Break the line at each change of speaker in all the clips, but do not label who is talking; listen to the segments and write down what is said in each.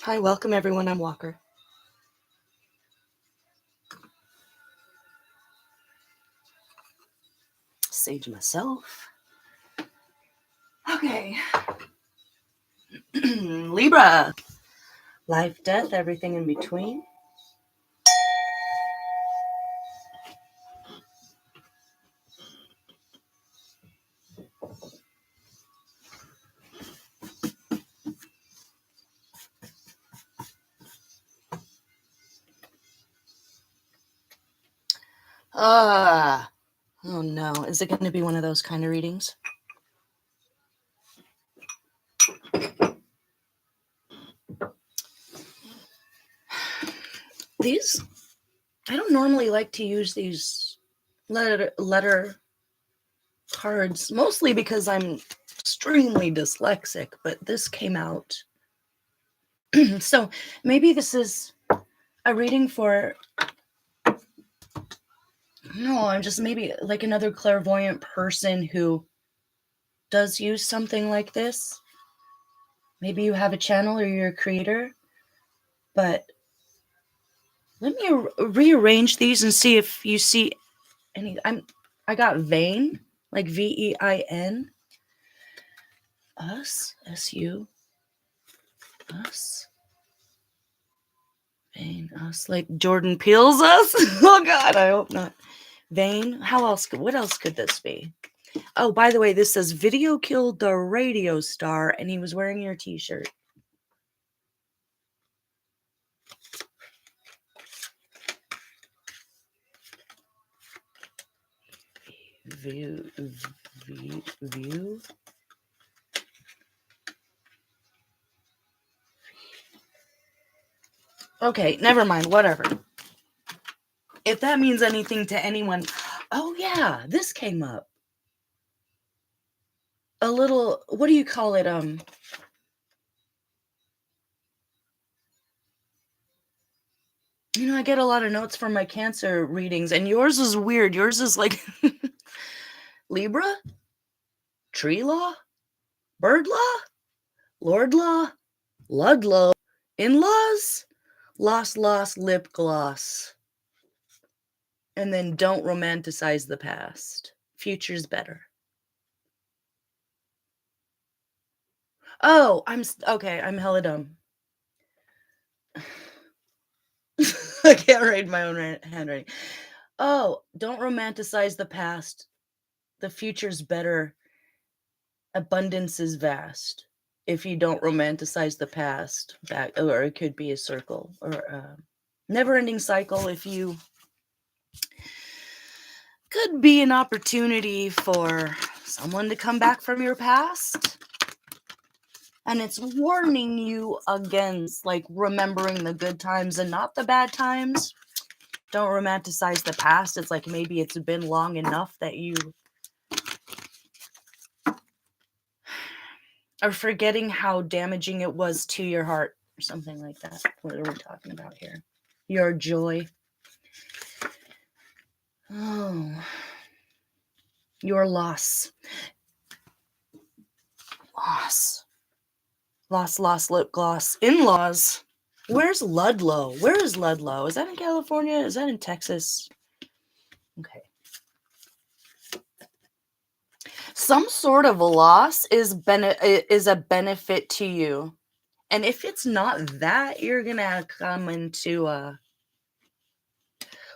Hi, welcome everyone. I'm Walker. Sage myself. Okay. Libra. Life, death, everything in between. Oh no. Is it going to be one of those kind of readings? These, I don't normally like to use these letter cards, mostly because I'm extremely dyslexic, but this came out. So maybe this is a reading for, no, I'm just maybe like another clairvoyant person who does use something like this. Maybe you have a channel or you're a creator, but let me rearrange these and see if you see any. I got vein, like VEIN, us, SU, us, vein, us, like Jordan Peele's us. Oh God, I hope not. Vein. How else? What else could this be? Oh, by the way, this says video killed the radio star, and he was wearing your T-shirt. View. Okay, never mind. Whatever. If that means anything to anyone, oh yeah, this came up. A little. What do you call it? You know, I get a lot of notes from my Cancer readings, and yours is weird. Yours is like Libra, tree law, bird law, lord law, Ludlow, in-laws, lost, lip gloss. And then don't romanticize the past. Future's better. Oh, okay. I'm hella dumb. I can't read my own handwriting. Oh, don't romanticize the past. The future's better. Abundance is vast. If you don't romanticize the past, back, or it could be a circle or a never-ending cycle. If you could be an opportunity for someone to come back from your past, and it's warning you against like remembering the good times and not the bad times. Don't romanticize the past. It's like maybe it's been long enough that you are forgetting how damaging it was to your heart or something like that. What are we talking about here? Your joy. Oh, your loss. Loss, lip gloss. In-laws. Where's Ludlow? Where is Ludlow? Is that in California? Is that in Texas? Okay. Some sort of loss is a benefit to you. And if it's not that, you're going to come into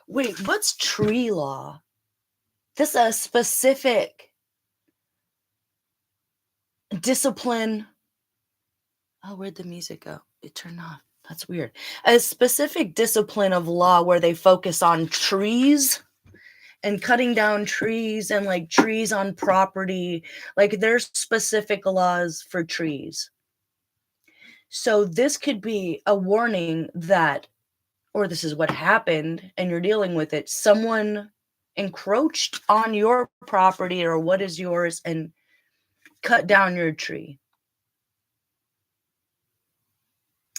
wait, what's tree law? This is a specific discipline. Oh, where'd the music go? It turned off. That's weird. A specific discipline of law where they focus on trees and cutting down trees and like trees on property. Like there's specific laws for trees. So this could be a warning that, or this is what happened and you're dealing with it. Someone encroached on your property or what is yours and cut down your tree.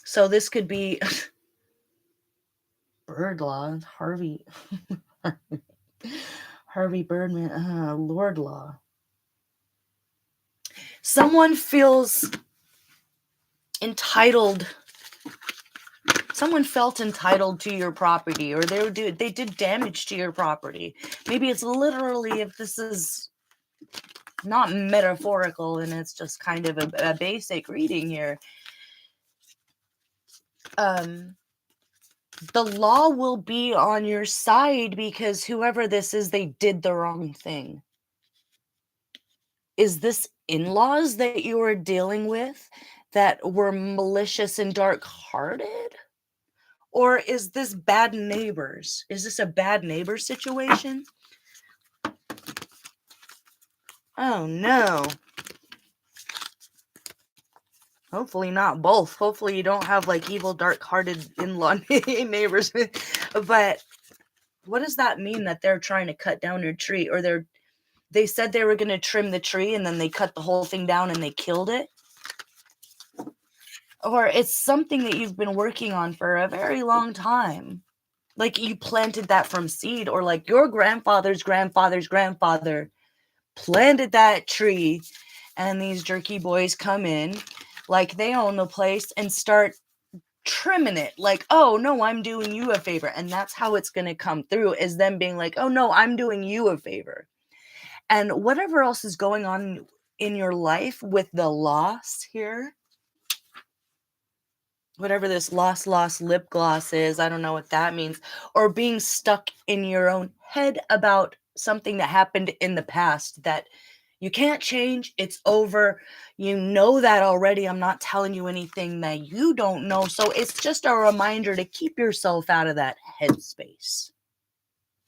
So this could be bird law, Harvey Birdman, Lord law. Someone feels entitled Someone felt entitled to your property, or they did damage to your property. Maybe it's literally, if this is not metaphorical and it's just kind of a basic reading here, the law will be on your side because whoever this is, they did the wrong thing. Is this in-laws that you are dealing with that were malicious and dark-hearted? Or is this bad neighbors? Is this a bad neighbor situation? Oh no. Hopefully not both. Hopefully you don't have like evil, dark-hearted in-law neighbors. But what does that mean, that they're trying to cut down your tree? Or they said they were going to trim the tree and then they cut the whole thing down and they killed it? Or it's something that you've been working on for a very long time. Like you planted that from seed, or like your grandfather's grandfather's grandfather planted that tree, and these jerky boys come in like they own the place and start trimming it. Like, oh no, I'm doing you a favor. And that's how it's going to come through, is them being like, oh no, I'm doing you a favor. And whatever else is going on in your life with the loss here, whatever this lost lip gloss is, I don't know what that means, or being stuck in your own head about something that happened in the past that you can't change. It's over. You know that already. I'm not telling you anything that you don't know. So it's just a reminder to keep yourself out of that headspace,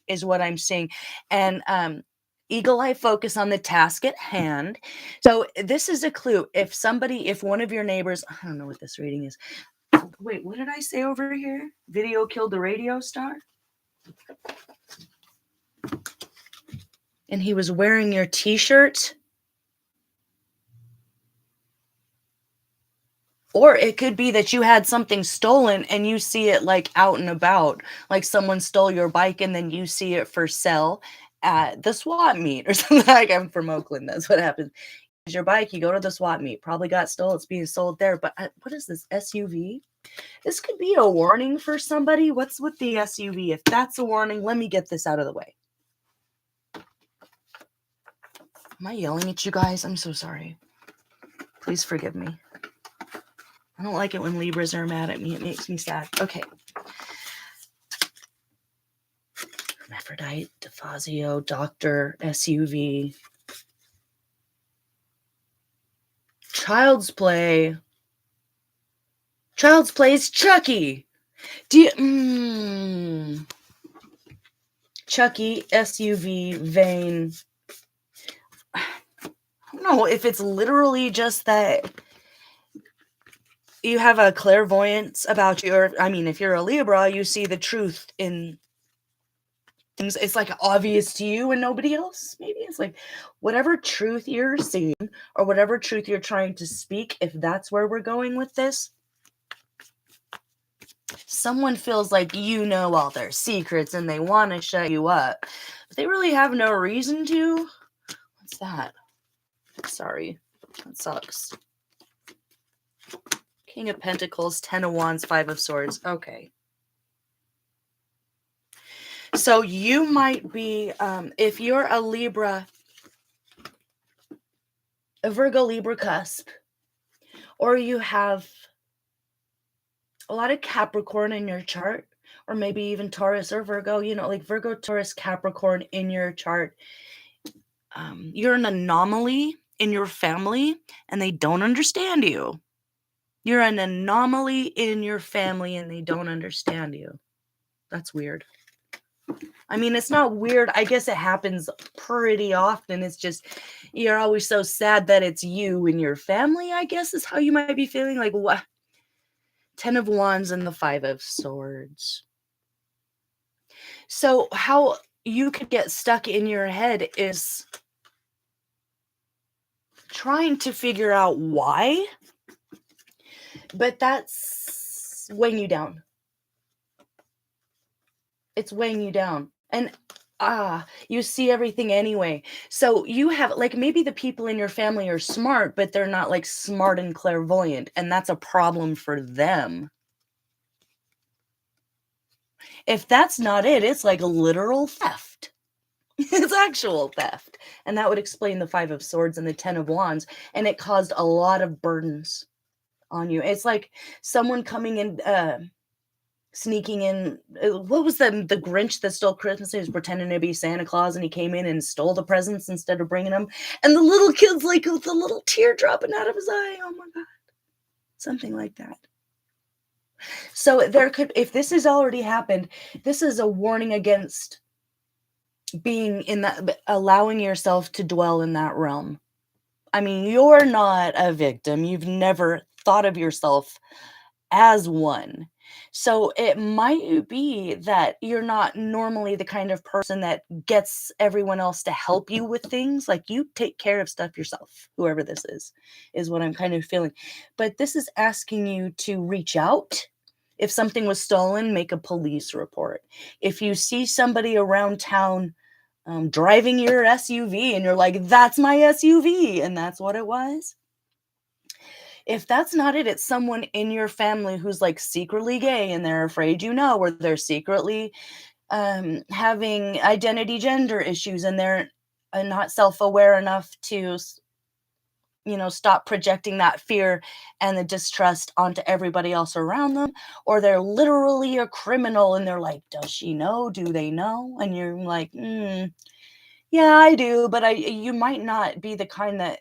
is what I'm saying. And eagle eye focus on the task at hand. So this is a clue. If one of your neighbors, I don't know what this reading is. Wait, what did I say over here? Video killed the radio star? And he was wearing your t-shirt? Or it could be that you had something stolen and you see it like out and about. Like someone stole your bike and then you see it for sale at the swap meet or something. Like, I'm from Oakland. That's what happens. Your bike, you go to the swap meet. Probably got stolen. It's being sold there. But what is this, SUV? This could be a warning for somebody. What's with the SUV? If that's a warning, let me get this out of the way. Am I yelling at you guys? I'm so sorry. Please forgive me. I don't like it when Libras are mad at me. It makes me sad. Okay. Hermaphrodite, DeFazio, Doctor, SUV. Child's Play. Child's Play is Chucky. Chucky, SUV, Vane. I don't know if it's literally just that you have a clairvoyance about if you're a Libra, you see the truth in things. It's like obvious to you and nobody else. Maybe it's like whatever truth you're seeing or whatever truth you're trying to speak, if that's where we're going with this, someone feels like you know all their secrets and they want to shut you up, but they really have no reason to. What's that? Sorry, that sucks. King of Pentacles, 10 of Wands, 5 of Swords. Okay. So you might be, if you're a Libra, a Virgo Libra cusp, or you have a lot of Capricorn in your chart, or maybe even Taurus or Virgo, like Virgo, Taurus, Capricorn in your chart, you're an anomaly in your family and they don't understand you. You're an anomaly in your family and they don't understand you. That's weird. I mean, it's not weird. I guess it happens pretty often. It's just, you're always so sad that it's you and your family, I guess, is how you might be feeling. Like, what? 10 of Wands and the 5 of Swords. So how you could get stuck in your head is trying to figure out why, but that's weighing you down. It's weighing you down. And you see everything anyway. So you have, like, maybe the people in your family are smart, but they're not like smart and clairvoyant, and that's a problem for them. If that's not it, it's like literal theft. It's actual theft. And that would explain the 5 of Swords and the 10 of Wands, and it caused a lot of burdens on you. It's like someone coming in, sneaking in. What was the Grinch that stole Christmas? He was pretending to be Santa Claus, and he came in and stole the presents instead of bringing them. And the little kid's like with a little tear dropping out of his eye. Oh my God. Something like that. So there could, if this has already happened, this is a warning against being in that, allowing yourself to dwell in that realm. I mean, you're not a victim. You've never thought of yourself as one. So it might be that you're not normally the kind of person that gets everyone else to help you with things. Like, you take care of stuff yourself, whoever this is what I'm kind of feeling. But this is asking you to reach out. If something was stolen, make a police report. If you see somebody around town driving your SUV and you're like, that's my SUV, and that's what it was. If that's not it, it's someone in your family who's like secretly gay and they're afraid you know, or they're secretly having identity gender issues and they're not self-aware enough to, stop projecting that fear and the distrust onto everybody else around them, or they're literally a criminal and they're like, does she know? Do they know? And you're like, yeah, I do, but you might not be the kind that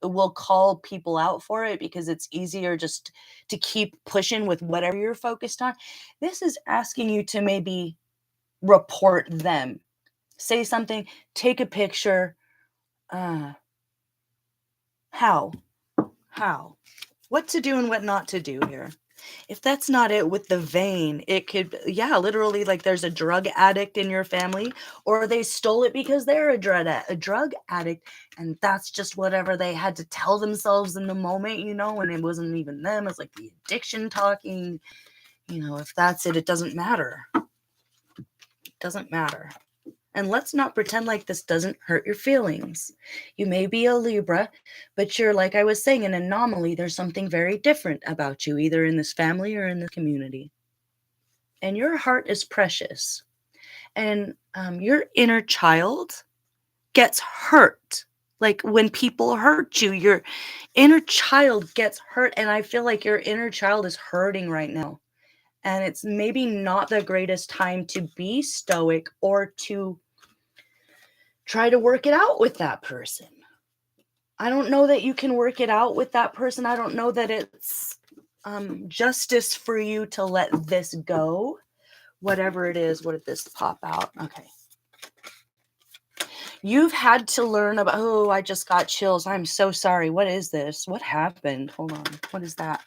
will call people out for it because it's easier just to keep pushing with whatever you're focused on. This is asking you to maybe report them. Say something, take a picture. How? How? What to do and what not to do here. If that's not it with the vein, it could, yeah, literally, like there's a drug addict in your family, or they stole it because they're a drug addict, and that's just whatever they had to tell themselves in the moment, and it wasn't even them. It's like the addiction talking. If that's it, it doesn't matter. It doesn't matter. And let's not pretend like this doesn't hurt your feelings. You may be a Libra, but you're, like I was saying, an anomaly. There's something very different about you, either in this family or in the community. And your heart is precious. And your inner child gets hurt. Like when people hurt you, your inner child gets hurt. And I feel like your inner child is hurting right now. And it's maybe not the greatest time to be stoic or to try to work it out with that person. I don't know that you can work it out with that person. I don't know that it's justice for you to let this go. Whatever it is, what did this pop out? Okay. You've had to learn about, oh, I just got chills. I'm so sorry. What is this? What happened? Hold on. What is that?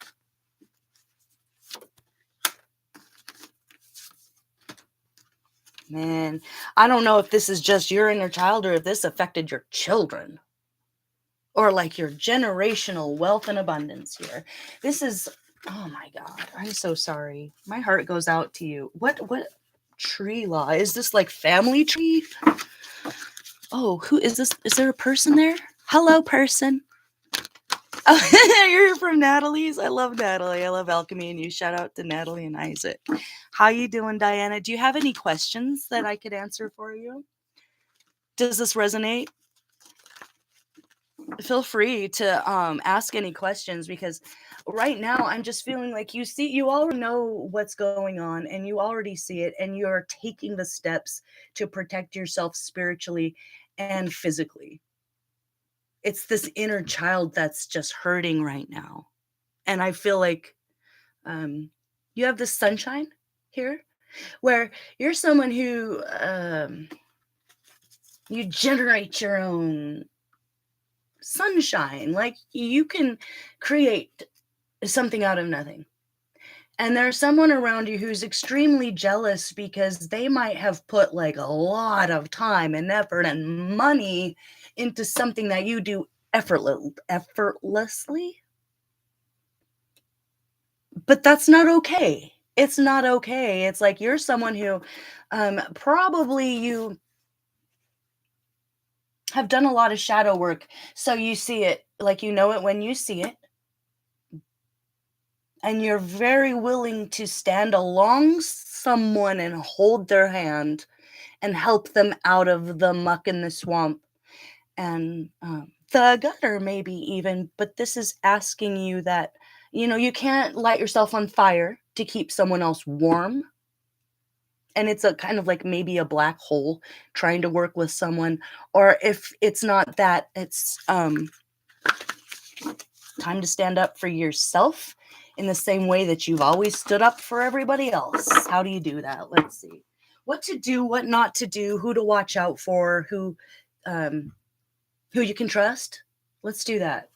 Man, I don't know if this is just your inner child or if this affected your children. Or like your generational wealth and abundance here. This is, oh my God, I'm so sorry. My heart goes out to you. What tree law? Is this like family tree? Oh, who is this? Is there a person there? Hello, person. Oh, you're from Natalie's. I love Natalie. I love alchemy, and you. Shout out to Natalie and Isaac. How you doing, Diana? Do you have any questions that I could answer for you? Does this resonate? Feel free to ask any questions, because right now I'm just feeling like you already know what's going on and you already see it, and you're taking the steps to protect yourself spiritually and physically. It's this inner child that's just hurting right now. And I feel like you have this sunshine here where you're someone who you generate your own sunshine. Like, you can create something out of nothing. And there's someone around you who's extremely jealous because they might have put like a lot of time and effort and money into something that you do effortlessly. But that's not okay. It's not okay. It's like you're someone who probably you have done a lot of shadow work. So you see it, like you know it when you see it. And you're very willing to stand alongside someone and hold their hand and help them out of the muck and the swamp and the gutter, maybe even. But this is asking you that, you can't light yourself on fire to keep someone else warm. And it's a kind of like maybe a black hole trying to work with someone. Or if it's not that, it's time to stand up for yourself in the same way that you've always stood up for everybody else. How do you do that? Let's see. What to do, what not to do, who to watch out for, who you can trust. Let's do that.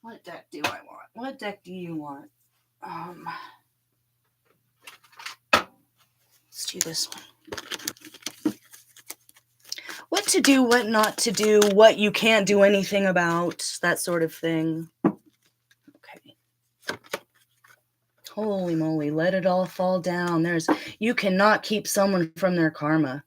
What deck do I want? What deck do you want? Let's do this one. What to do, what not to do, what you can't do anything about, that sort of thing. Okay. Holy moly, let it all fall down. You cannot keep someone from their karma.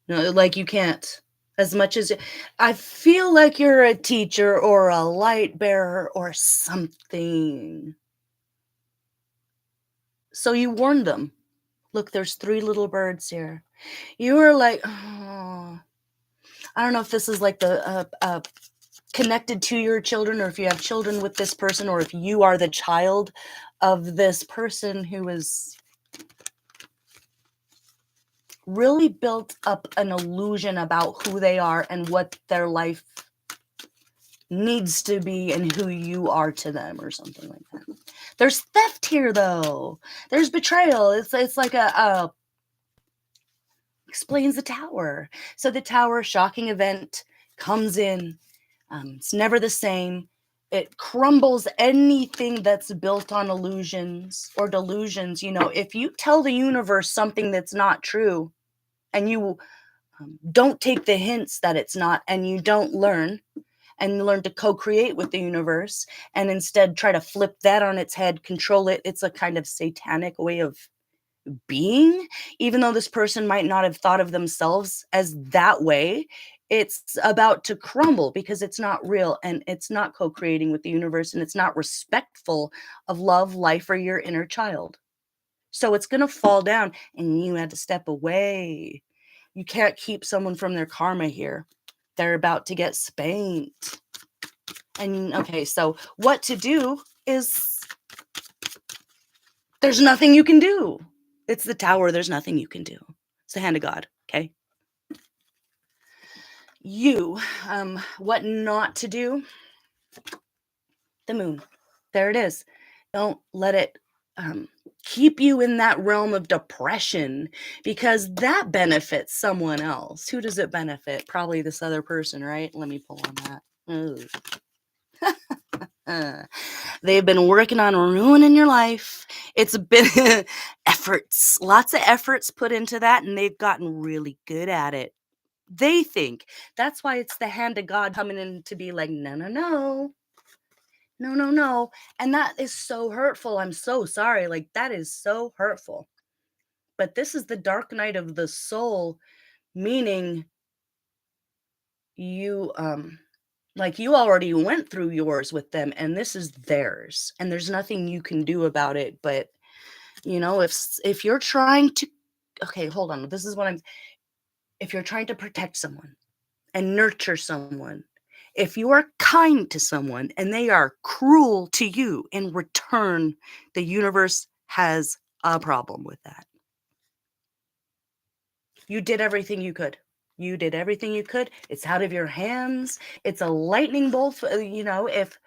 No, like you can't. As much as I feel like you're a teacher or a light bearer or something. So you warned them. Look, there's 3 little birds here. You were like, oh, I don't know if this is like the connected to your children, or if you have children with this person, or if you are the child of this person who is really built up an illusion about who they are and what their life needs to be and who you are to them, or something like that. There's theft here, though. There's betrayal. It's like a explains the tower. So the tower, shocking event, comes in. It's never the same. It crumbles anything that's built on illusions or delusions. If you tell the universe something that's not true, and you don't take the hints that it's not, and you don't learn to co-create with the universe, and instead try to flip that on its head, control it, it's a kind of satanic way of being. Even though this person might not have thought of themselves as that way, it's about to crumble because it's not real, and it's not co-creating with the universe, and it's not respectful of love, life, or your inner child. So it's going to fall down, and you had to step away. You can't keep someone from their karma here. They're about to get spanked. And okay, so what to do is there's nothing you can do. It's the tower. There's nothing you can do. It's the hand of God. Okay. What not to do? The moon. There it is. Don't let it keep you in that realm of depression, because that benefits someone else. Who does it benefit? Probably this other person, right? Let me pull on that. They've been working on ruining your life. It's been efforts, lots of efforts put into that, and they've gotten really good at it. They think. That's why it's the hand of God coming in to be like, no, no, no. No, no, no. And that is so hurtful. I'm so sorry. Like, that is so hurtful. But this is the dark night of the soul, meaning you you already went through yours with them, and this is theirs, and there's nothing you can do about it. But if you're trying to, okay, hold on, this is what if you're trying to protect someone and nurture someone, if you are kind to someone and they are cruel to you in return, the universe has a problem with that. You did everything you could. You did everything you could. It's out of your hands. It's a lightning bolt. If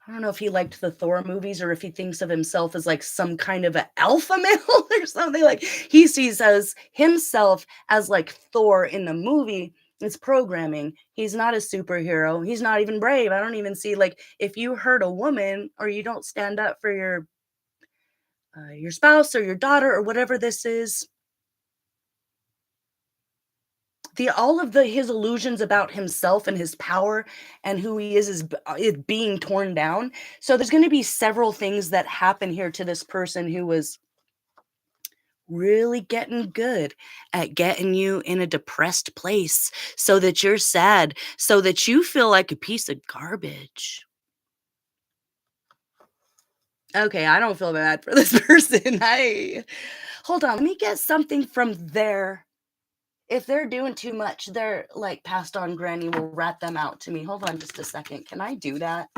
I don't know if he liked the Thor movies, or if he thinks of himself as like some kind of an alpha male or something. Like, he sees as himself as like Thor in the movie. It's programming. He's not a superhero. He's not even brave. I don't even see, like, if you hurt a woman or you don't stand up for your spouse or your daughter or whatever this is, all of his illusions about himself and his power and who he is being torn down. So there's going to be several things that happen here to this person who was really getting good at getting you in a depressed place, so that you're sad, so that you feel like a piece of garbage. Okay, I don't feel bad for this person. I hold on, let me get something from there. If they're doing too much, their like passed on granny will rat them out to me. Hold on just a second. Can I do that?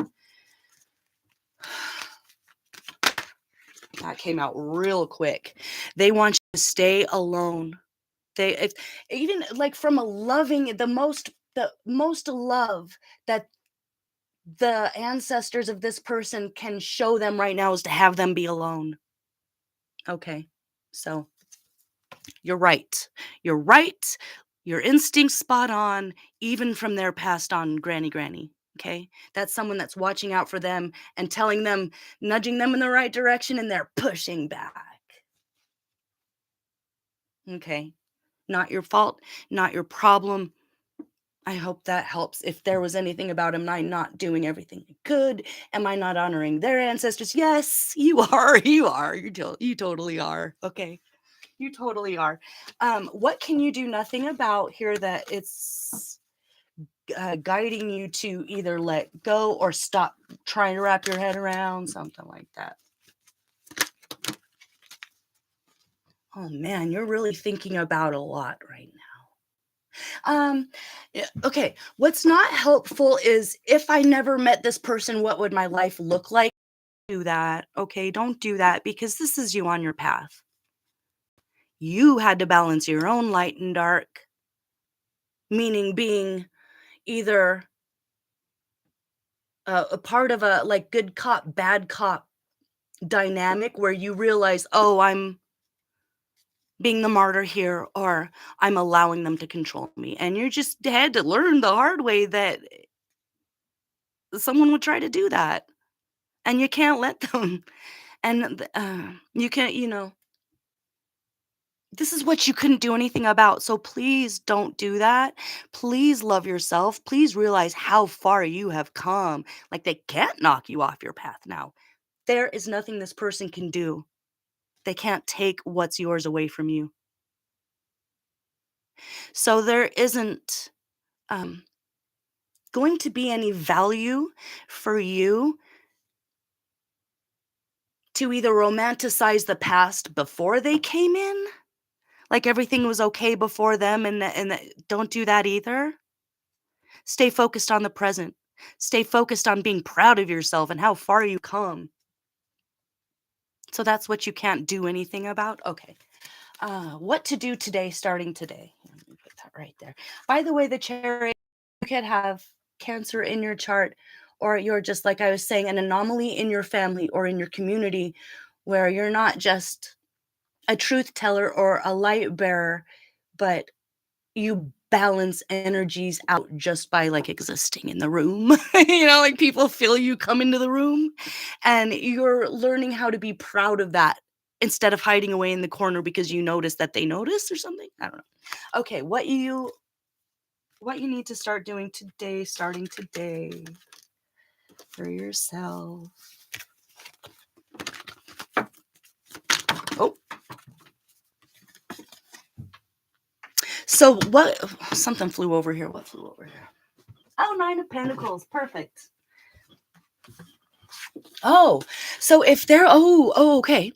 That came out real quick. They want you to stay alone. They if even like from a loving the most love that the ancestors of this person can show them right now is to have them be alone. Okay. So you're right. You're right. Your instinct's spot on, even from their passed on granny. Okay. That's someone that's watching out for them and telling them, nudging them in the right direction, and they're pushing back. Okay. Not your fault, not your problem. I hope that helps. If there was anything about am I not doing everything I could? Am I not honoring their ancestors? Yes, you are. You are. You totally are. Okay. You totally are. What can you do nothing about here that it's guiding you to either let go or stop trying to wrap your head around something like that? Oh man, you're really thinking about a lot right now. Yeah, okay. What's not helpful is if I never met this person, what would my life look like? Do that. Okay, don't do that because this is you on your path. You had to balance your own light and dark, meaning being either a part of a like good cop, bad cop dynamic where you realize, oh, I'm being the martyr here, or I'm allowing them to control me. And you just had to learn the hard way that someone would try to do that. And you can't let them. And you can't, this is what you couldn't do anything about. So please don't do that. Please love yourself. Please realize how far you have come. Like they can't knock you off your path now. There is nothing this person can do. They can't take what's yours away from you. So there isn't um, going to be any value for you to either romanticize the past before they came in, like everything was okay before them, don't do that either. Stay focused on the present. Stay focused on being proud of yourself and how far you come. So that's what you can't do anything about. Okay. What to do today, starting today. Let me put that right there. By the way, the cherry, you could have cancer in your chart, or you're just, like I was saying, an anomaly in your family or in your community where you're not just a truth teller or a light bearer, but you balance energies out just by like existing in the room. Like people feel you come into the room and you're learning how to be proud of that instead of hiding away in the corner because you notice that they notice or something. I don't know. Okay, what you need to start doing today, starting today for yourself. Oh, so what something flew over here. What flew over here? Oh, Nine of Pentacles. Perfect. Oh, so if they're okay.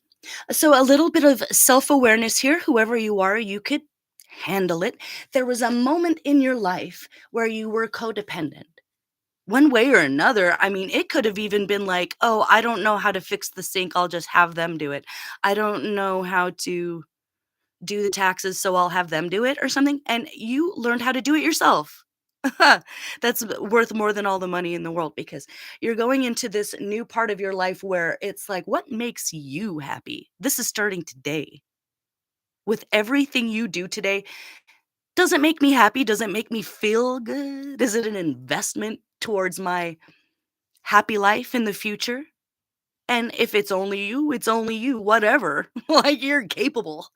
So a little bit of self-awareness here, whoever you are, you could handle it. There was a moment in your life where you were codependent. One way or another, I mean, it could have even been like, "Oh, I don't know how to fix the sink, I'll just have them do it. I don't know how to do the taxes, so I'll have them do it," or something, and you learned how to do it yourself. That's worth more than all the money in the world because you're going into this new part of your life where it's like, what makes you happy? This is starting today. With everything you do today, does it make me happy? Does it make me feel good? Is it an investment towards my happy life in the future? And if it's only you, whatever. Like you're capable.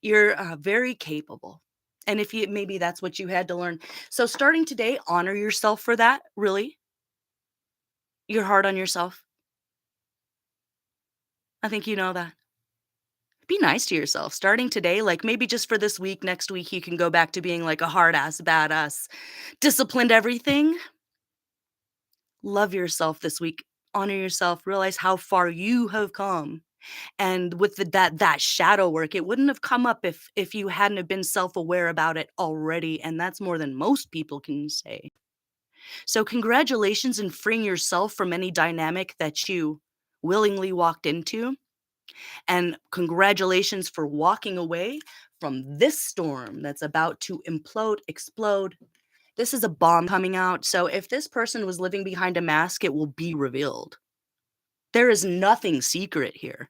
You're very capable. And if you maybe that's what you had to learn. So starting today, honor yourself for that, really. You're hard on yourself. I think you know that. Be nice to yourself. Starting today, like maybe just for this week, next week, you can go back to being like a hard ass, badass, disciplined everything. Love yourself this week. Honor yourself, realize how far you have come. And with that shadow work, it wouldn't have come up if you hadn't have been self-aware about it already, and that's more than most people can say. So congratulations in freeing yourself from any dynamic that you willingly walked into, and congratulations for walking away from this storm that's about to implode, explode. This is a bomb coming out, so if this person was living behind a mask, it will be revealed. There is nothing secret here.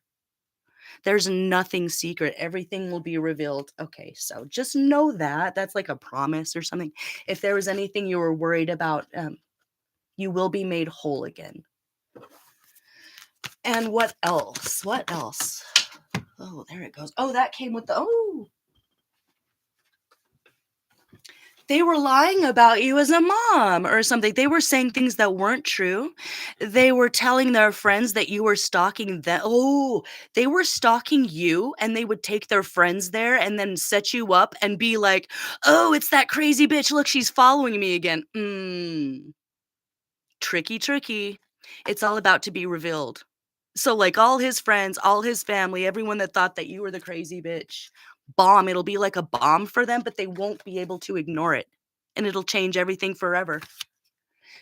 There's nothing secret. Everything will be revealed. Okay, so just know that. That's like a promise or something. If there was anything you were worried about, you will be made whole again. And what else? What else? Oh, there it goes. Oh, that came with the, oh. They were lying about you as a mom or something. They were saying things that weren't true. They were telling their friends that you were stalking them. Oh, they were stalking you, and they would take their friends there and then set you up and be like, "Oh, it's that crazy bitch. Look, she's following me again." Tricky, tricky. It's all about to be revealed. So, like, all his friends, all his family, everyone that thought that you were the crazy bitch, bomb. It'll be like a bomb for them, but they won't be able to ignore it, and it'll change everything forever.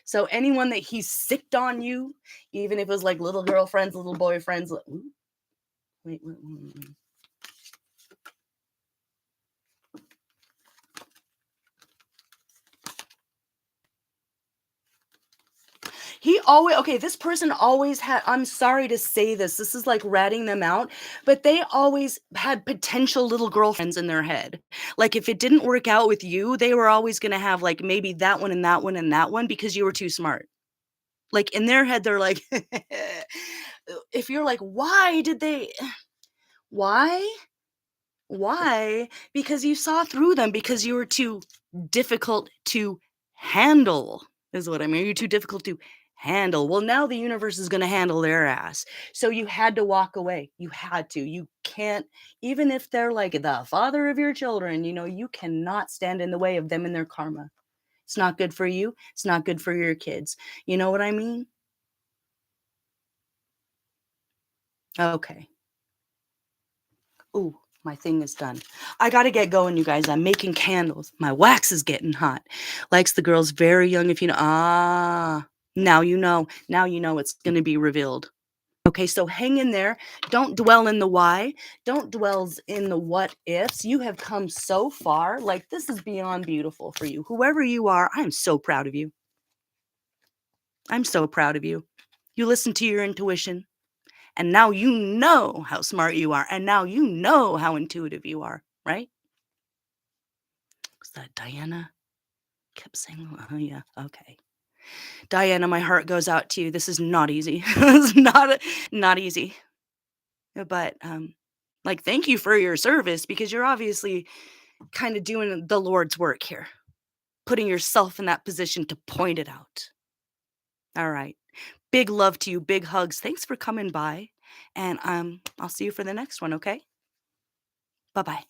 So anyone that he sicked on you, even if it was like little girlfriends, little boyfriends, wait. He always, okay, this person always had, I'm sorry to say this is like ratting them out, but they always had potential little girlfriends in their head. Like if it didn't work out with you, they were always going to have like maybe that one and that one and that one because you were too smart. Like in their head, they're like, if you're like, why did they, why? Why? Because you saw through them because you were too difficult to handle, is what I mean. You're too difficult to handle. Well, now the universe is going to handle their ass. So you had to walk away. You had to. You can't, even if they're like the father of your children, you cannot stand in the way of them and their karma. It's not good for you. It's not good for your kids. You know what I mean? Okay. Ooh, my thing is done. I gotta get going, you guys. I'm making candles. My wax is getting hot. Likes the girls very young, if you know. Now you know. Now you know it's gonna be revealed. Okay, so hang in there. Don't dwell in the why. Don't dwell in the what ifs. You have come so far. Like, this is beyond beautiful for you. Whoever you are, I'm so proud of you. I'm so proud of you. You listen to your intuition. And now you know how smart you are. And now you know how intuitive you are, right? Was that Diana? Kept saying, oh, yeah, okay. Diana, my heart goes out to you. This is not easy. It's not easy. But, like, thank you for your service because you're obviously kind of doing the Lord's work here, putting yourself in that position to point it out. All right. Big love to you. Big hugs. Thanks for coming by. And I'll see you for the next one, okay? Bye-bye.